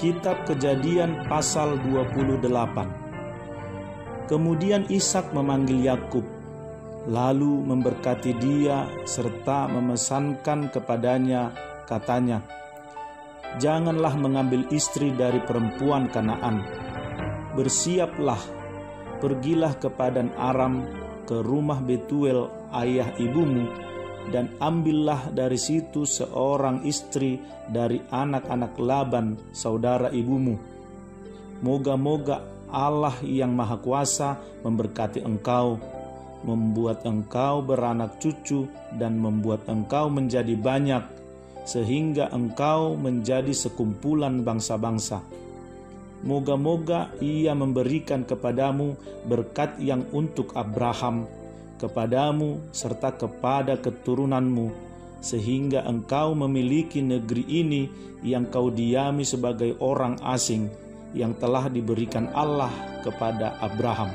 Kitab Kejadian pasal 28. Kemudian Ishak memanggil Yakub, lalu memberkati dia serta memesankan kepadanya, katanya, "Janganlah mengambil istri dari perempuan Kanaan. Bersiaplah, pergilah ke Padan Aram, ke rumah Betuel ayah ibumu, dan ambillah dari situ seorang istri dari anak-anak Laban saudara ibumu. Moga-moga Allah yang Maha Kuasa memberkati engkau, membuat engkau beranak cucu dan membuat engkau menjadi banyak, sehingga engkau menjadi sekumpulan bangsa-bangsa. Moga-moga Ia memberikan kepadamu berkat yang untuk Abraham, kepadamu serta kepada keturunanmu, sehingga engkau memiliki negeri ini yang kau diami sebagai orang asing, yang telah diberikan Allah kepada Abraham."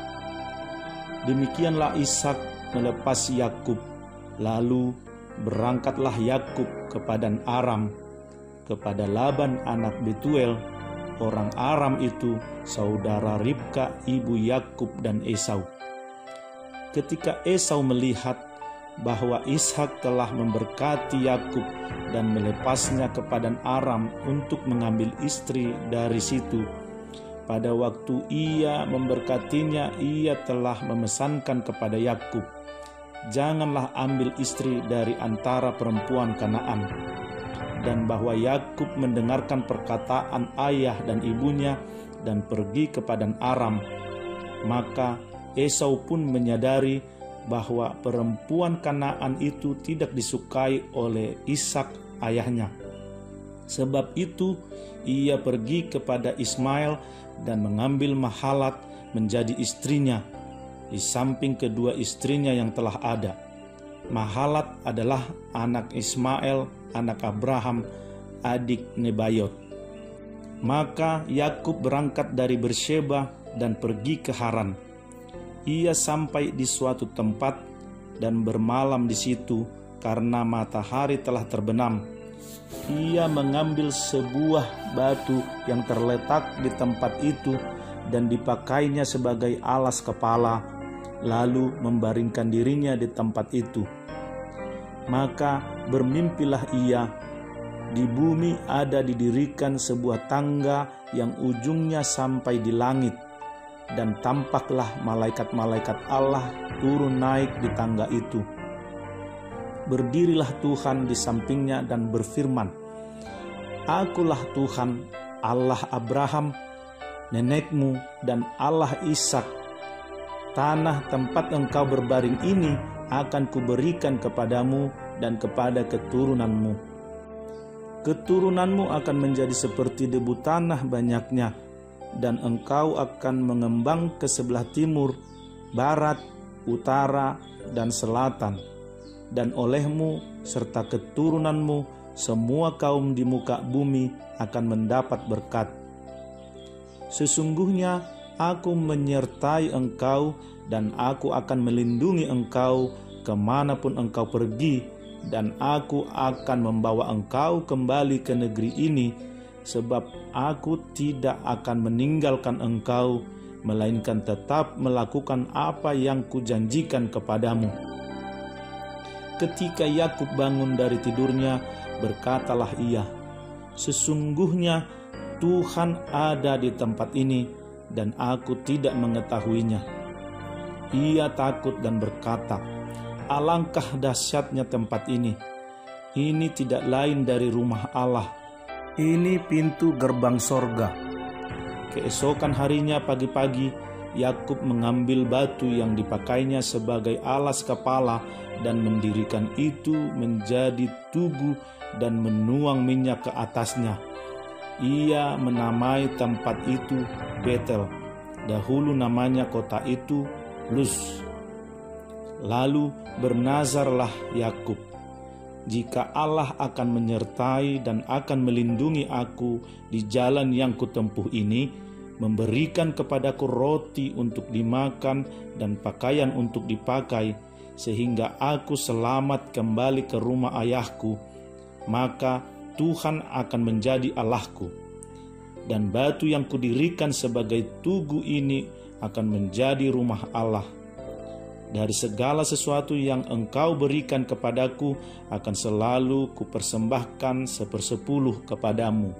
Demikianlah Ishak melepas Yakub, lalu berangkatlah Yakub ke Padan Aram, kepada Laban anak Betuel, orang Aram itu saudara Ribka ibu Yakub dan Esau. Ketika Esau melihat bahwa Ishak telah memberkati Yakub dan melepasnya ke Padan Aram untuk mengambil istri dari situ, pada waktu ia memberkatinya, ia telah memesankan kepada Yakub, "Janganlah ambil istri dari antara perempuan Kanaan." Dan bahwa Yakub mendengarkan perkataan ayah dan ibunya dan pergi ke Padan Aram. Maka Esau pun menyadari bahwa perempuan Kanaan itu tidak disukai oleh Ishak ayahnya. Sebab itu ia pergi kepada Ismail dan mengambil Mahalat menjadi istrinya, di samping kedua istrinya yang telah ada. Mahalat adalah anak Ismail, anak Abraham, adik Nebayot. Maka Yakub berangkat dari Beersheba dan pergi ke Haran. Ia sampai di suatu tempat dan bermalam di situ karena matahari telah terbenam. Ia mengambil sebuah batu yang terletak di tempat itu dan dipakainya sebagai alas kepala, lalu membaringkan dirinya di tempat itu. Maka bermimpilah ia, di bumi ada didirikan sebuah tangga yang ujungnya sampai di langit, dan tampaklah malaikat-malaikat Allah turun naik di tangga itu. Berdirilah Tuhan di sampingnya dan berfirman, "Akulah Tuhan, Allah Abraham, nenekmu, dan Allah Ishak. Tanah tempat engkau berbaring ini akan kuberikan kepadamu dan kepada keturunanmu. Keturunanmu akan menjadi seperti debu tanah banyaknya, dan engkau akan mengembang ke sebelah timur, barat, utara, dan selatan. Dan olehmu serta keturunanmu semua kaum di muka bumi akan mendapat berkat. Sesungguhnya aku menyertai engkau, dan aku akan melindungi engkau kemanapun engkau pergi, dan aku akan membawa engkau kembali ke negeri ini, sebab aku tidak akan meninggalkan engkau, melainkan tetap melakukan apa yang kujanjikan kepadamu." Ketika Yakub bangun dari tidurnya, berkatalah ia, "Sesungguhnya Tuhan ada di tempat ini, dan aku tidak mengetahuinya." Ia takut dan berkata, "Alangkah dahsyatnya tempat ini. Ini tidak lain dari rumah Allah. Ini pintu gerbang sorga." Keesokan harinya pagi-pagi, Yakub mengambil batu yang dipakainya sebagai alas kepala dan mendirikan itu menjadi tugu dan menuang minyak ke atasnya. Ia menamai tempat itu Betel. Dahulu namanya kota itu Luz. Lalu bernazarlah Yakub, "Jika Allah akan menyertai dan akan melindungi aku di jalan yang kutempuh ini, memberikan kepadaku roti untuk dimakan dan pakaian untuk dipakai, sehingga aku selamat kembali ke rumah ayahku, maka Tuhan akan menjadi Allahku. dan batu yang kudirikan sebagai tugu ini akan menjadi rumah Allah. Dari segala sesuatu yang Engkau berikan kepadaku akan selalu kupersembahkan 1/10 kepadamu.